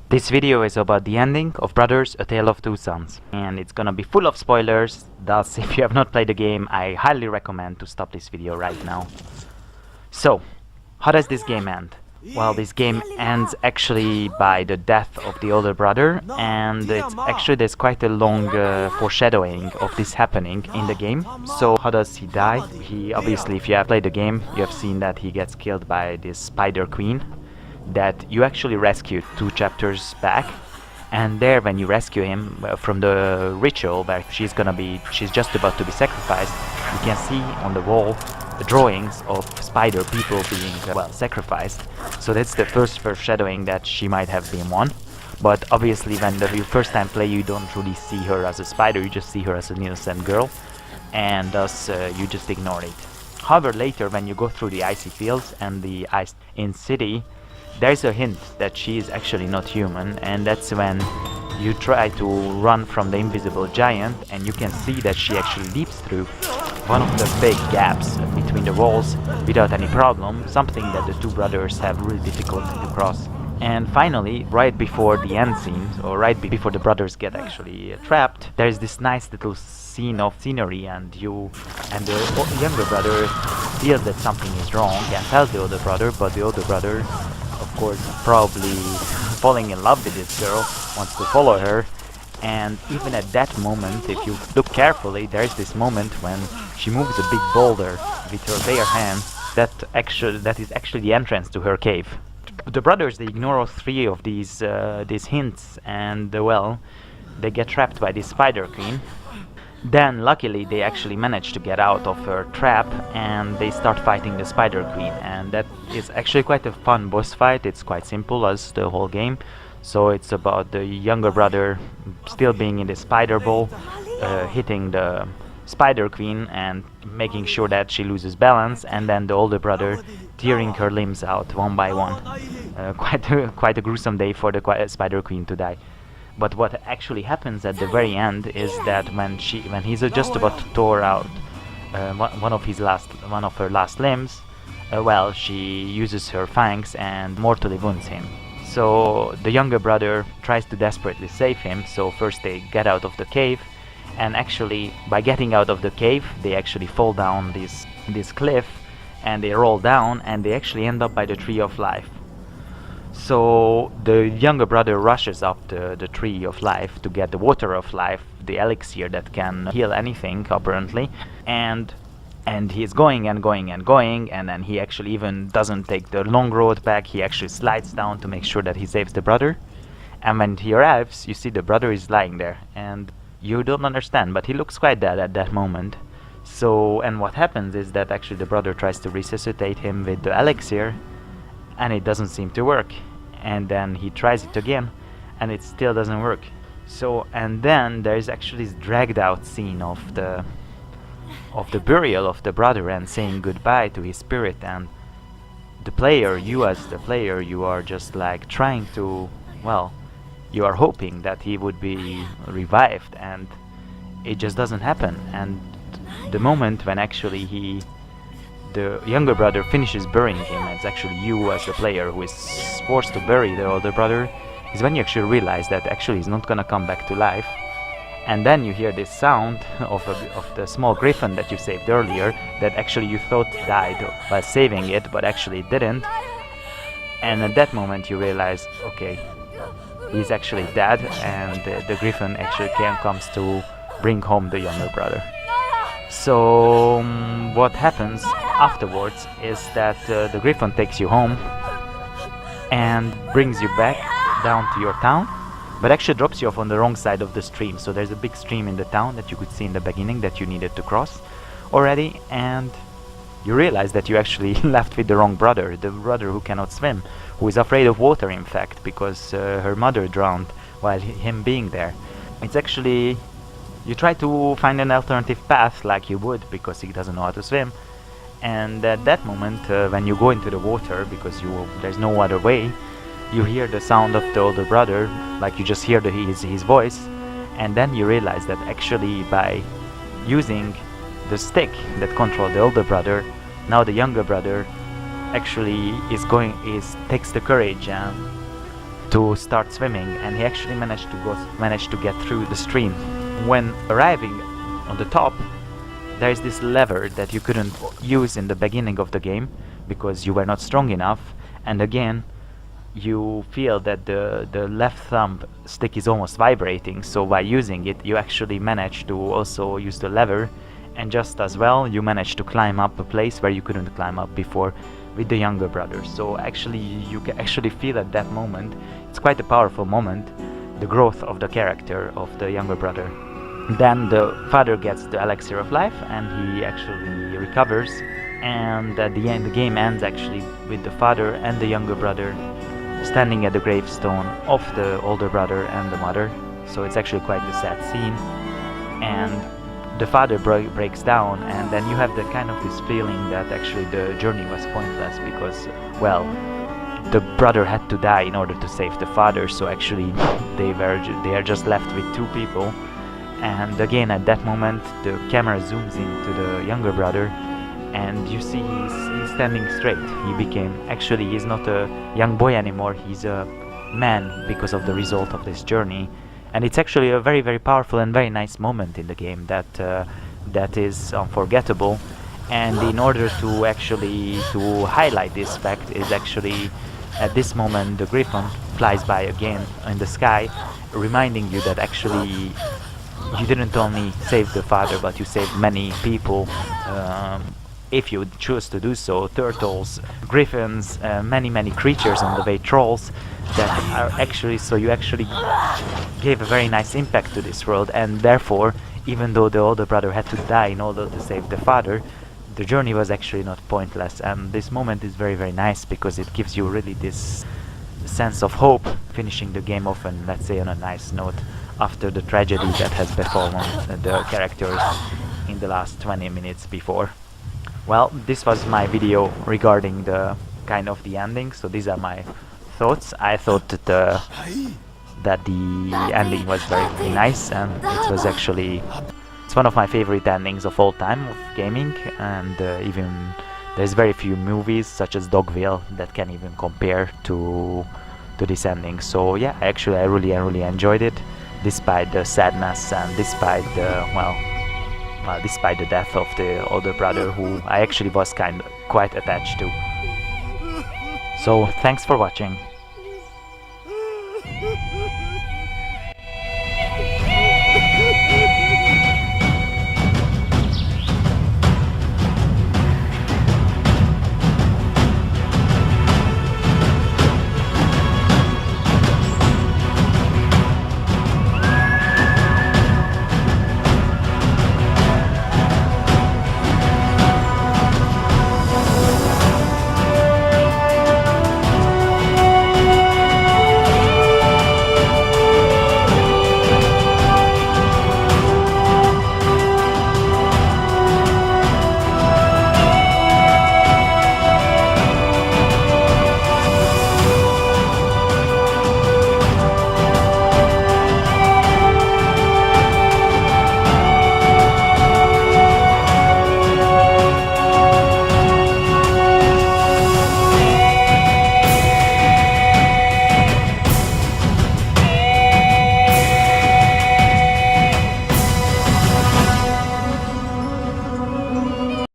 This video is about the ending of Brothers: A Tale of Two Sons, and it's gonna be full of spoilers, thus if you have not played the game, I highly recommend to stop this video right now. So, how does this game end? Well, this game ends actually by the death of the older brother, and there's quite a long foreshadowing of this happening in the game. So how does he die? He obviously, if you have played the game, you have seen that he gets killed by this Spider Queen that you actually rescued 2 chapters back. And there, when you rescue him from the ritual where she's just about to be sacrificed, you can see on the wall drawings of spider people being sacrificed. So that's the first foreshadowing that she might have been one. But obviously when you first time play, you don't really see her as a spider, you just see her as an innocent girl, and thus you just ignore it. However, later when you go through the icy fields and the ice in city, there's a hint that she is actually not human, and that's when you try to run from the invisible giant, and you can see that she actually leaps through one of the big gaps between the walls without any problem, something that the 2 brothers have really difficulty to cross. And finally, right before the end scene, or right before the brothers get actually trapped, there's this nice little scene of scenery, and the younger brother feels that something is wrong and tells the older brother, but the older brother, of course, probably falling in love with this girl, wants to follow her. And even at that moment, if you look carefully, there's this moment when she moves a big boulder with her bare hand that is actually the entrance to her cave. The brothers, they ignore all 3 of these hints, and they get trapped by this Spider Queen. Then luckily they actually manage to get out of her trap, and they start fighting the Spider Queen, and that is actually quite a fun boss fight. It's quite simple as the whole game. So it's about the younger brother still being in the spider ball, hitting the Spider Queen and making sure that she loses balance, and then the older brother tearing her limbs out one by one. Quite a gruesome day for the Spider Queen to die. But what actually happens at the very end is that when he's just about to tear out one of her last limbs, she uses her fangs and mortally wounds him. So the younger brother tries to desperately save him. So first they get out of the cave, and actually by getting out of the cave, they actually fall down this cliff, and they roll down, and they actually end up by the Tree of Life. So the younger brother rushes up the Tree of Life to get the Water of Life, the elixir that can heal anything apparently, and he's going and going and going, and then he actually even doesn't take the long road back. He actually slides down to make sure that he saves the brother. And when he arrives, you see the brother is lying there, and you don't understand, but he looks quite dead at that moment. So, and what happens is that actually the brother tries to resuscitate him with the elixir, and it doesn't seem to work. And then he tries it again, and it still doesn't work. So, and then there is actually this dragged out scene of the burial of the brother and saying goodbye to his spirit, and the player, you as the player, you are just like trying to, you are hoping that he would be revived, and it just doesn't happen. And the moment when actually the younger brother finishes burying him, it's actually you as the player who is forced to bury the older brother, is when you actually realize that actually he's not gonna come back to life. And then you hear this sound of the small Griffin that you saved earlier, that actually you thought died while saving it, but actually it didn't. And at that moment you realize, okay, he's actually dead, and the Griffin actually comes to bring home the younger brother. So what happens afterwards is that the Griffin takes you home and brings you back down to your town, but actually drops you off on the wrong side of the stream. So there's a big stream in the town that you could see in the beginning that you needed to cross already, and you realize that you actually left with the wrong brother, the brother who cannot swim, who is afraid of water in fact, because her mother drowned while him being there. It's actually, you try to find an alternative path like you would, because he doesn't know how to swim, and at that moment when you go into the water, because there's no other way, you hear the sound of the older brother, like you just hear his voice, and then you realize that actually by using the stick that controlled the older brother, now the younger brother actually takes the courage and to start swimming, and he actually managed to get through the stream. When arriving on the top, there is this lever that you couldn't use in the beginning of the game because you were not strong enough, and again you feel that the left thumb stick is almost vibrating, so by using it you actually manage to also use the lever, and just as well you manage to climb up a place where you couldn't climb up before with the younger brother. So actually you can actually feel at that moment, it's quite a powerful moment, the growth of the character of the younger brother. Then the father gets the elixir of life and he actually recovers, and at the end the game ends actually with the father and the younger brother standing at the gravestone of the older brother and the mother. So it's actually quite a sad scene, and the father breaks down, and then you have the kind of this feeling that actually the journey was pointless because, well, the brother had to die in order to save the father, so actually they are just left with two people. And again at that moment the camera zooms into the younger brother, and you see he's standing straight. He's not a young boy anymore, he's a man because of the result of this journey. And it's actually a very, very powerful and very nice moment in the game that is unforgettable. And in order to actually highlight this fact is actually at this moment the Griffin flies by again in the sky, reminding you that actually you didn't only save the father but you saved many people if you choose to do so. Turtles, griffins, many creatures on the way, trolls that are actually, so you actually gave a very nice impact to this world, and therefore even though the older brother had to die in order to save the father, the journey was actually not pointless. And this moment is very, very nice because it gives you really this sense of hope, finishing the game off and let's say on a nice note after the tragedy that has befallen the characters in the last 20 minutes before. Well, this was my video regarding the kind of the ending, so these are my thoughts. I thought that the ending was very, very nice, and it was actually, it's one of my favorite endings of all time of gaming, and even there's very few movies such as Dogville that can even compare to this ending. So yeah, I really enjoyed it, despite the sadness and despite the despite the death of the older brother, who I actually was quite attached to. So thanks for watching.